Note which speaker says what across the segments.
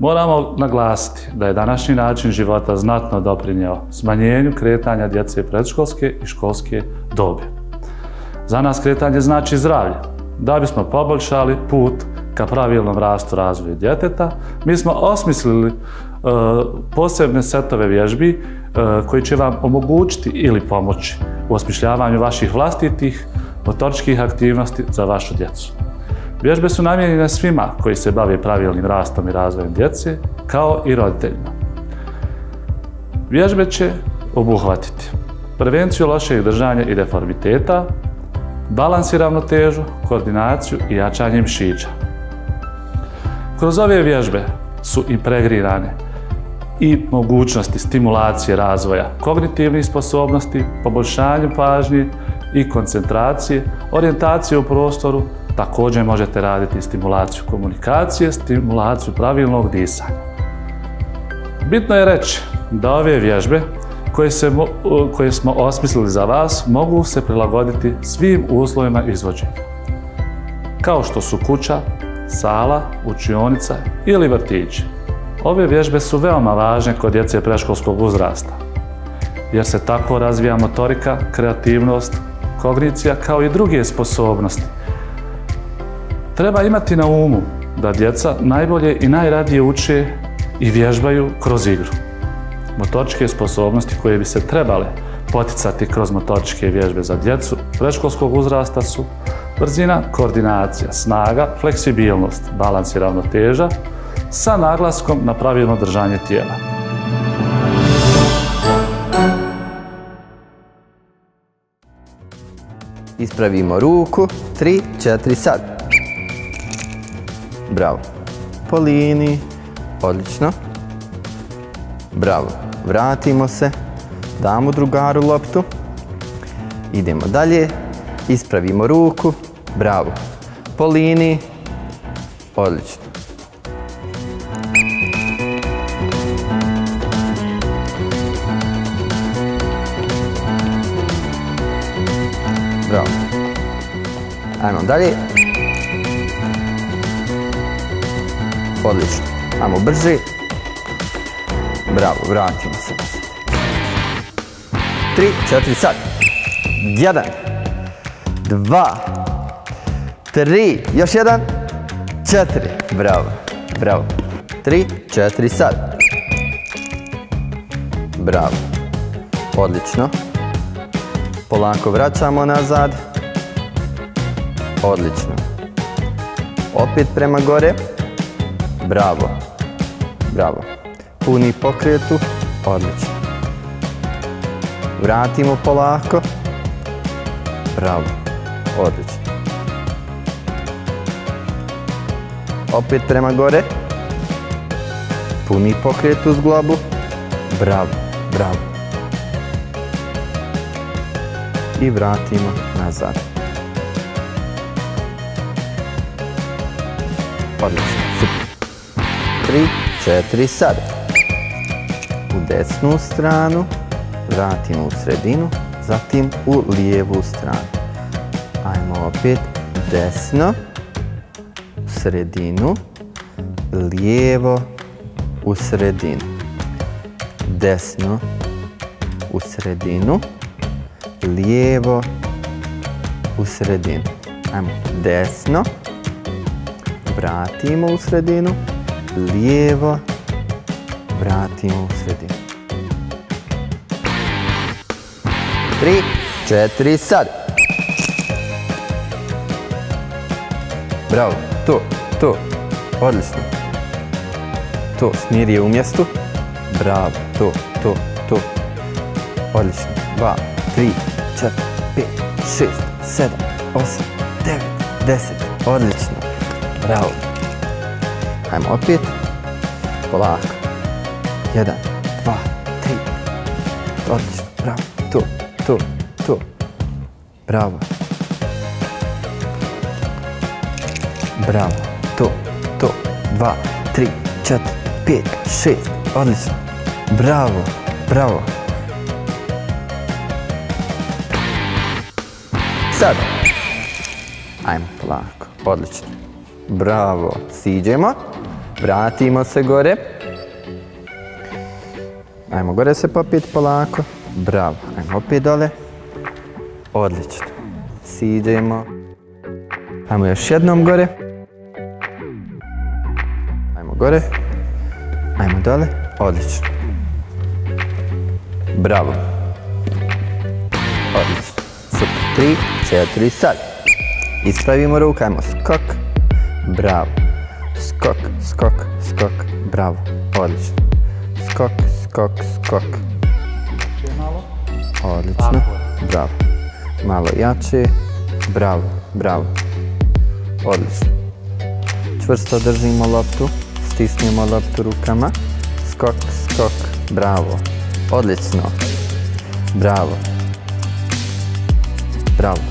Speaker 1: Moramo naglasiti da je današnji način života znatno doprinjeo smanjenju kretanja djece predškolske i školske dobi. Za nas kretanje znači zdravlje. Da bismo poboljšali put ka pravilnom rastu razvoju djeteta, mi smo osmislili posebne setove vježbi koji će vam omogućiti ili pomoći u osmišljavanju vaših vlastitih motoričkih aktivnosti za vašu djecu. Vježbe su namijenjene svima koji se bave pravilnim rastom i razvojem djece, kao i roditeljima. Vježbe će obuhvatiti prevenciju lošeg držanja i deformiteta, balans i ravnotežu, koordinaciju i jačanje mišića. Kroz ove vježbe su integrirane i mogućnosti stimulacije razvoja kognitivnih sposobnosti, poboljšanju pažnje i koncentracije, orijentacije u prostoru. Također možete raditi stimulaciju komunikacije, stimulaciju pravilnog disanja. Bitno je reći da ove vježbe koje smo osmislili za vas mogu se prilagoditi svim uslovima izvođenja, kao što su kuća, sala, učionica ili vrtići. Ove vježbe su veoma važne kod djece predškolskog uzrasta, jer se tako razvija motorika, kreativnost, kognicija kao i druge sposobnosti. Treba imati na umu da djeca najbolje i najradije uče i vježbaju kroz igru. Motoričke sposobnosti koje bi se trebale poticati kroz motoričke vježbe za djecu predškolskog uzrasta su brzina, koordinacija, snaga, fleksibilnost, balans i ravnoteža sa naglaskom na pravilno držanje tijela.
Speaker 2: Ispravimo ruku, 3, 4, sad. Bravo. Po liniji, odlično. Bravo. Vratimo se, damo drugaru loptu. Idemo dalje, ispravimo ruku, bravo. Po liniji, odlično. Bravo. Ajmo dalje. Odlično. Ajmo brže. Bravo, vratimo se. 3, 4, sad. 1, 2, 3, još 1, 4. Bravo, bravo. 3, 4, sad. Bravo. Odlično. Polako vraćamo nazad. Odlično. Opet prema gore. Bravo. Bravo. Puni pokretu. Odlično. Vratimo polako. Bravo. Odlično. Opet prema gore. Puni pokret uz glavu. Bravo. Bravo. I vratimo nazad. Odlično. Super. 3, 4, sad. U desnu stranu. Vratimo u sredinu. Zatim u lijevu stranu. Ajmo opet. Desno. U sredinu. Lijevo. U sredinu. Desno. U sredinu. Lijevo. U sredinu. Ajmo. Desno. Vratimo u sredinu. Lijevo. Vratimo u sredinu. 3, 4, sad. Bravo. To. Odlično. To. Smjer je u mjestu. Bravo. To. Odlično. 2, 3, 4, 5, 6, 7, 8, 9, 10. Odlično. Bravo. Hajmo opet. Polako. 1, 2, 3. Odlično. Bravo. To. Bravo. Bravo. To. 2, 3, 4, 5, 6. Odlično. Bravo. Sad. Ajmo polako. Odlično. Bravo. Siđemo. vratimo se gore. Ajmo gore se popiti polako. Bravo. Ajmo opet dole. Odlično. Siđemo. Ajmo još jednom gore. Ajmo gore. Ajmo dole. Odlično. Bravo. Odlično. Super. 3, 4, sad. Ispravimo ruku. Ajmo skok. Bravo. Skok, skok, skok. Bravo. Odlično. Skok, skok, skok. Odlično. Bravo. Malo jače. Bravo, bravo. Odlično. Čvrsto držimo loptu. Stisnemo loptu rukama. Skok, skok. Bravo. Odlično. Bravo. Bravo.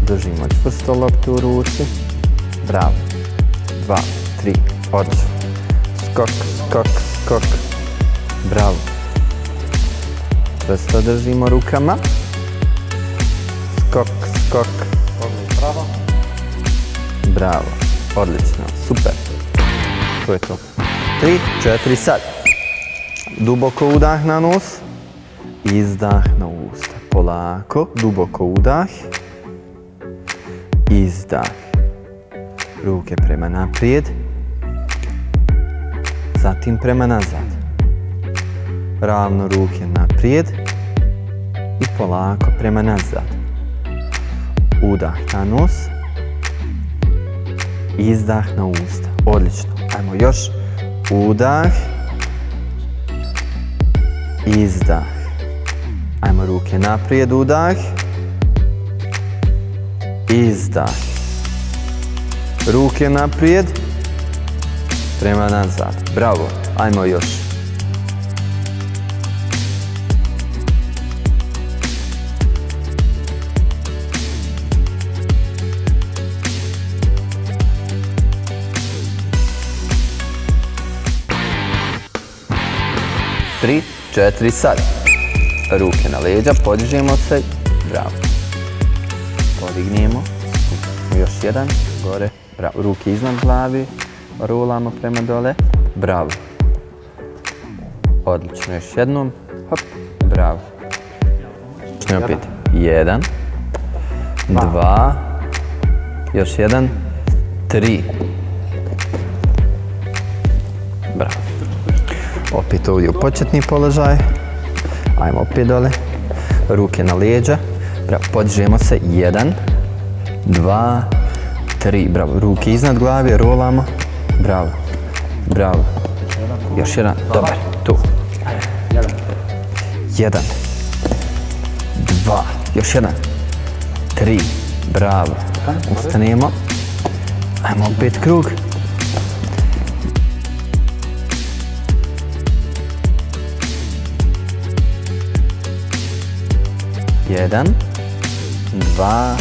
Speaker 2: Držimo čvrsto loptu u ruci. Bravo. 2, 3. Odlično. Skok, skok, skok. Bravo. Čvrsto držimo rukama. Skok, skok.
Speaker 1: Bravo.
Speaker 2: Bravo. Odlično. Super. To je to. 3, 4, sad. Duboko udah na nos. Izdah na usta. Polako. Duboko udah. Izdah. Ruke prema naprijed. Zatim prema nazad. Ravno ruke naprijed. I polako prema nazad. Udah na nos. Izdah na usta. Odlično. Ajmo još. Udah. Izdah. Ajmo ruke naprijed. Udah. Izdah. Ruke naprijed. Prema nazad. Bravo. Ajmo još. Tri, 4, sad. Ruke na leđa, podižemo se. Bravo. Podignemo. Još jedan. Gore. Bravo. Ruke iznad glavi. Rolamo prema dole. Bravo. Odlično. Još jednom. Hop. Bravo. Počnemo opet. 1. 2. Još jedan. 3. Bravo. Opet ovdje u početni položaj. Ajmo opet dole. Ruke na leđa. Bravo. Podižemo se. 1. 2. 3. Bravo. Ruke iznad glave. Rolamo. Bravo. Bravo. Još jedan. Dobar. Tu. 1. 2. Još jedan. 3. Bravo. Ustanemo. Ajmo opet krug. 1, 2,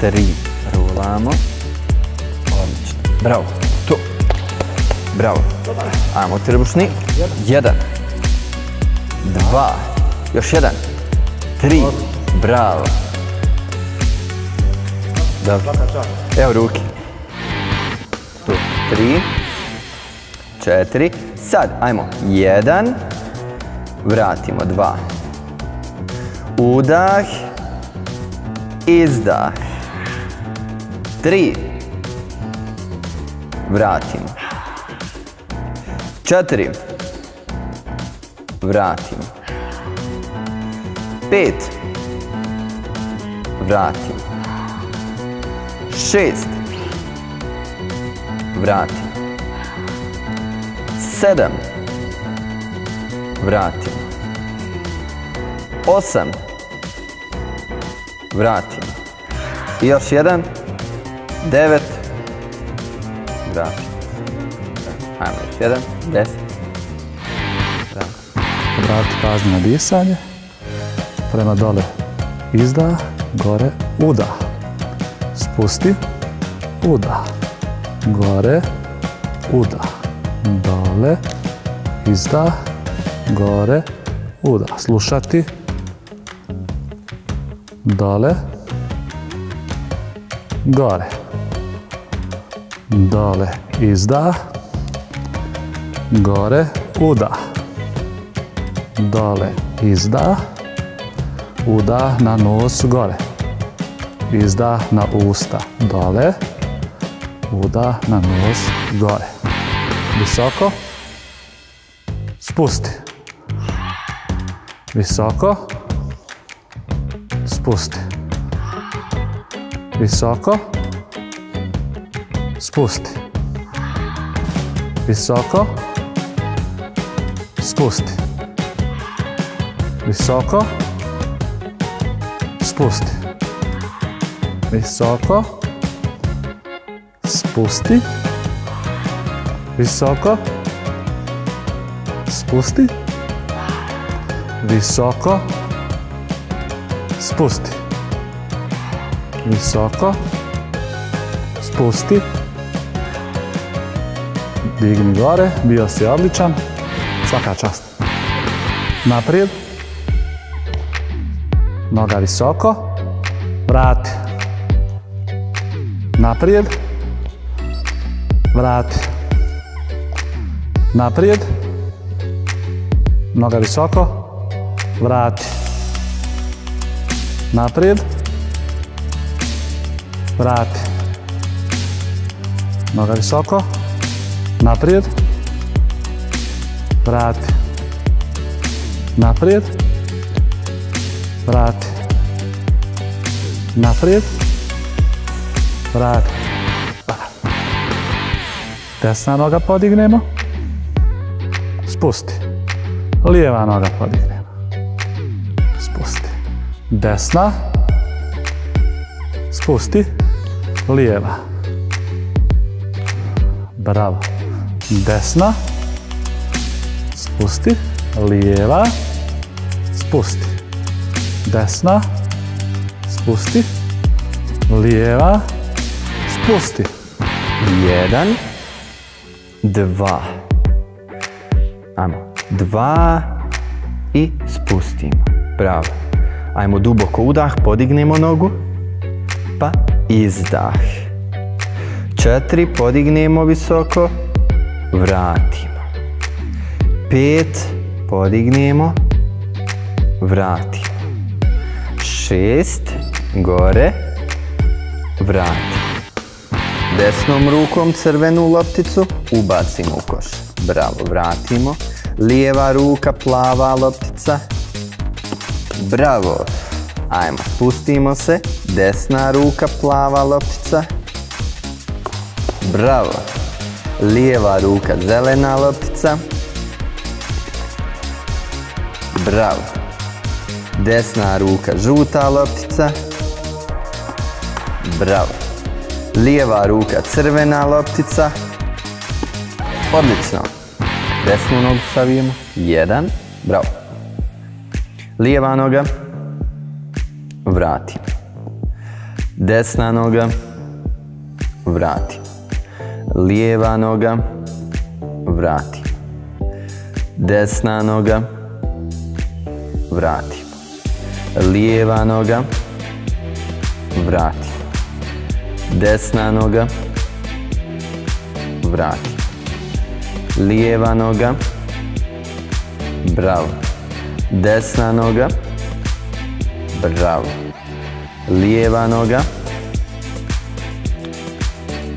Speaker 2: 3. Rolamo. Odlično. Bravo. Tu. Bravo. Ajmo trbušni. 1, 2. Još jedan. 3. Bravo. Dobro. Evo ruke. Tu. 3, 4. Sad, ajmo. 1. Vratimo. 2. Udah. Izdah. 3. Vratimo. 4. Vratimo. 5. Vratimo. 6. Vratimo. 7. Vratimo. 8. Vratimo. I još jedan. 9. Vratimo. Ajmo još jedan. 10.
Speaker 1: Obratite pažnju na disanje. Prema dole. Izdah. Gore. Udah. Spusti. Udah. Gore. Udah. Dole. Izdah. Gore. Udah. Slušati. Dole. Gore. dole, izdah, gore, udah, dole, izdah, udah na nos, gore, izdah na usta, dole, udah na nos, gore, visoko, spusti, visoko, spusti, visoko, spusti, visoko, spusti, visoko, spusti, visoko, spusti, visoko, spusti, visoko, spusti, visoko, spusti, digni gore, bio si odličan, svaka čast. Naprijed, noga visoko, vrati, naprijed, vrati, naprijed, noga visoko, vrati, naprijed, vrati, noga visoko, naprijed, vrati, naprijed, vrati, naprijed, vrati. Desna noga podignemo, spusti, lijeva noga podignemo, spusti, desna, spusti, lijeva, bravo, desna, spusti, lijeva, spusti, desna, spusti, lijeva, spusti.
Speaker 2: 1, 2. Ajmo. 2 i spustimo. Bravo. Ajmo duboko udah, podignemo nogu. Pa izdah. 4, podignemo visoko, vratimo. 5, podignemo, vratimo. 6, gore, vratimo. Desnom rukom crvenu lopticu ubacimo u koš. Bravo, vratimo. Lijeva ruka, plava loptica. Bravo. Ajmo, spustimo se. Desna ruka, plava loptica. Bravo. Lijeva ruka, zelena loptica. Bravo. Desna ruka, žuta loptica. Bravo. Lijeva ruka, crvena loptica. Odlično. Desnu nogu savijemo. 1. Bravo. Lijeva noga. Vratimo. Desna noga. Vratimo. Lijeva noga. Vratimo. Desna noga. Vratimo. Lijeva noga. Vratimo. Desna noga, vrati. Lijeva noga, bravo. Desna noga, bravo. Lijeva noga,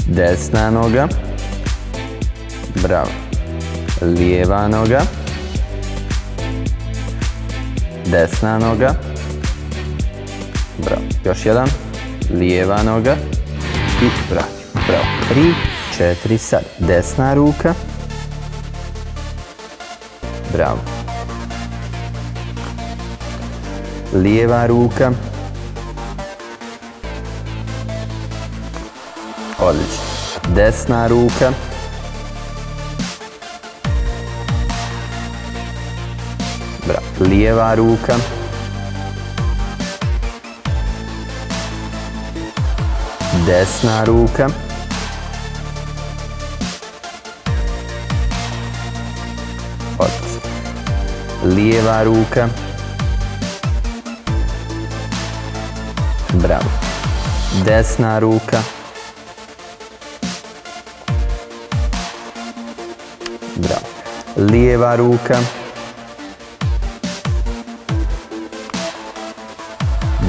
Speaker 2: desna noga, bravo. Lijeva noga, desna noga, bravo. Još jedan, lijeva noga. I vratimo. Bravo. 3, 4, sad. Desna ruka. Bravo. Lijeva ruka. Odlično. Desna ruka. Bravo. Lijeva ruka. Desna ruka. Odlično. Lijeva ruka. Bravo. Desna ruka. Bravo. Lijeva ruka.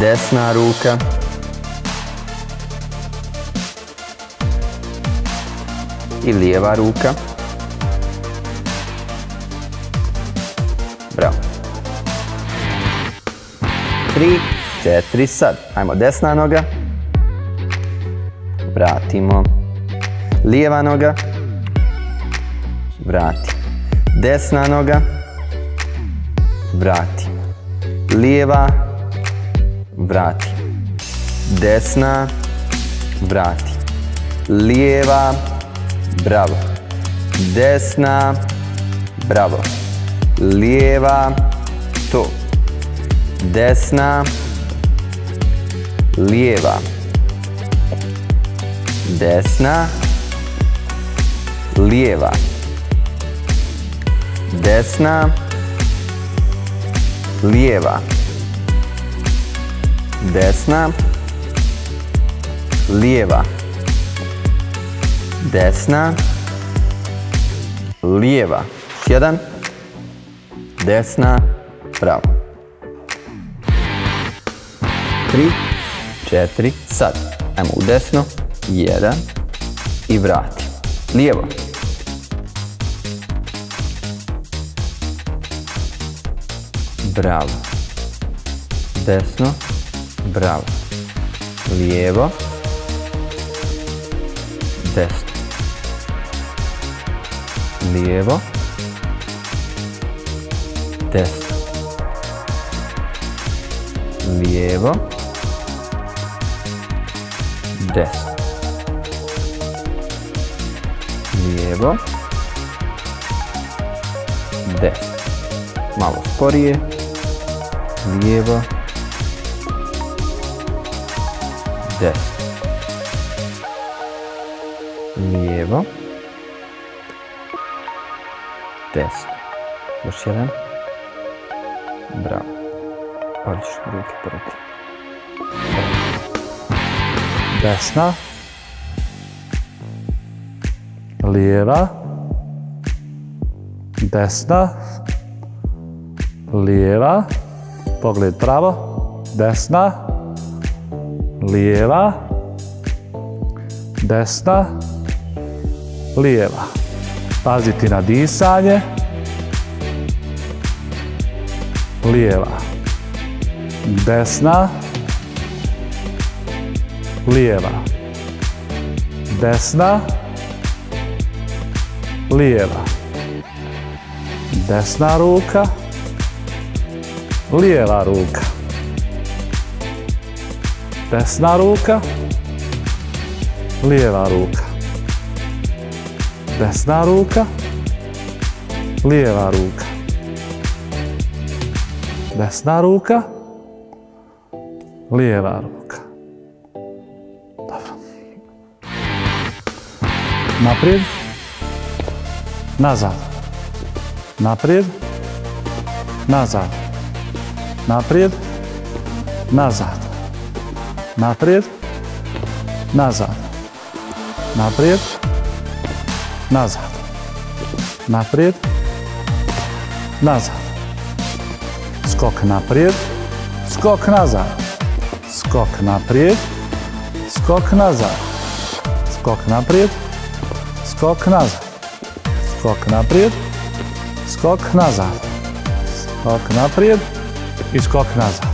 Speaker 2: Desna ruka. I lijeva ruka. Bravo. 3, 4, sad. Ajmo, desna noga. Vratimo. Lijeva noga. Vrati. Desna noga. Vrati. Lijeva. Vrati. Desna. Vrati. Lijeva. Bravo. Desna. Bravo. Lijeva. To. Desna. Lijeva. Desna. Lijeva. Desna. Lijeva. Desna. Lijeva. Desna. Lijeva. Još jedan. Desna. Bravo. 3, 4, sad. Ajmo u desno. 1. I vrati. Lijevo. Bravo. Desno. Bravo. Lijevo. Desno. Lijevo. Desno. Lijevo. Desno. Lijevo. Desno. Malo sporije. Lijevo. Desno. Lijevo. Desno. Još jedan. Bravo. Odlično, ruke poruke.
Speaker 1: Desna. Lijeva. Desna. Lijeva. Pogled pravo. Desna. Lijeva. Desna. Lijeva. Paziti na disanje. Lijeva. Desna. Lijeva. Desna. Lijeva. Desna ruka. Lijeva ruka. Desna ruka. Lijeva ruka. Desna ruka. Lijeva ruka. Desna ruka. Lijeva ruka. Dobro. Naprijed. Nazad. Naprijed. Nazad. Naprijed. Nazad. Naprijed. Nazad. Naprijed. Nazad. Naprijed. Nazad. Skok naprijed. Skok nazad. Skok naprijed. Skok nazad. Skok naprijed. Skok nazad. Skok naprijed. Skok nazad. Skok naprijed i skok nazad.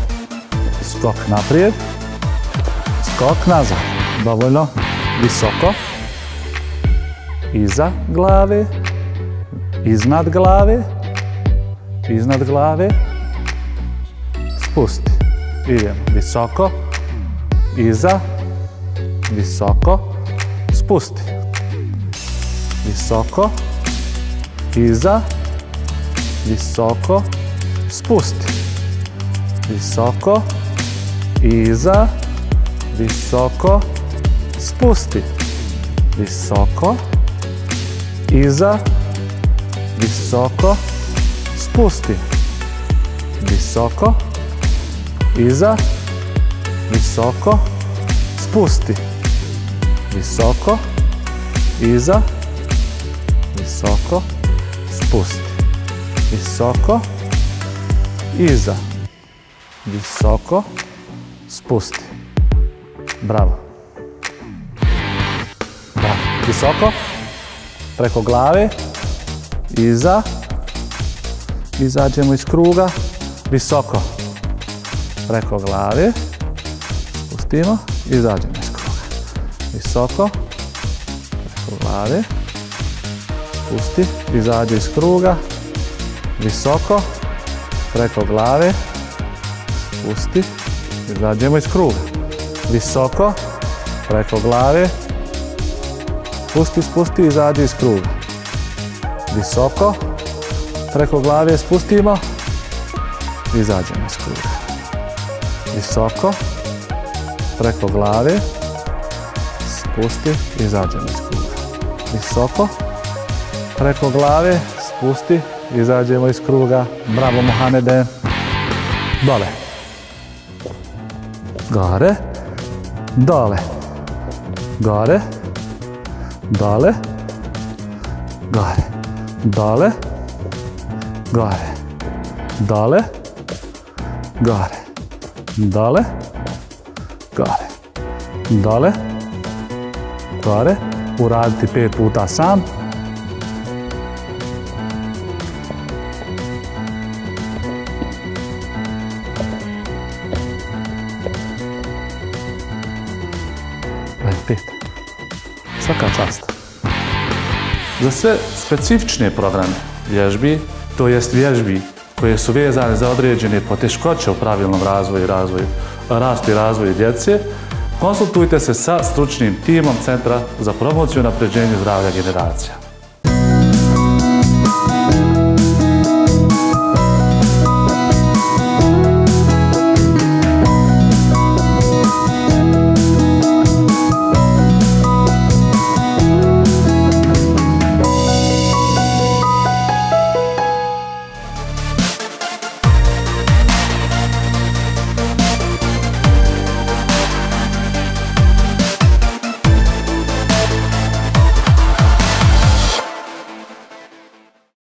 Speaker 1: Skok naprijed. Skok nazad. Dovoljno visoko. Iza glave. Iznad glave. Iznad glave. Spusti. Idemo visoko. Iza. Visoko. Spusti. Visoko. Iza. Visoko. Spusti. Visoko. Iza. Visoko. Spusti. Visoko. Iza. Visoko. Spusti. Visoko. Iza. Visoko. Spusti. Visoko. Iza. Visoko. spusti. Visoko, iza, visoko, spusti. Bravo. Bravo. Visoko, preko glave, iza, izađemo iz kruga, visoko, preko glave, spustimo, izađemo iz kruga. Visoko, preko glave, spusti, izađe iz kruga, visoko, preko glave, spusti, izađemo iz kruga. Visoko, preko glave, spusti, spusti, izađe iz kruga. Visoko, preko glave spustimo, izađemo iz kruga. Visoko, preko glave, spusti, izađemo iz kruga. Visoko, preko glave, spusti, izađemo iz kruga. Bravo, Mohamede. Dole. Gore. Dole. Gore. Dole. Gore. Dole. Gore. Dole. Gore. Dole. Gore. Dole. Gore. Uraditi 5 puta sam. Svaka čast. Za sve specifične programe vježbi, to jest vježbi koje su vezane za određene poteškoće u pravilnom rastu i razvoju djece, konsultujte se sa stručnim timom Centra za promociju i unapređenje zdravlja generacija.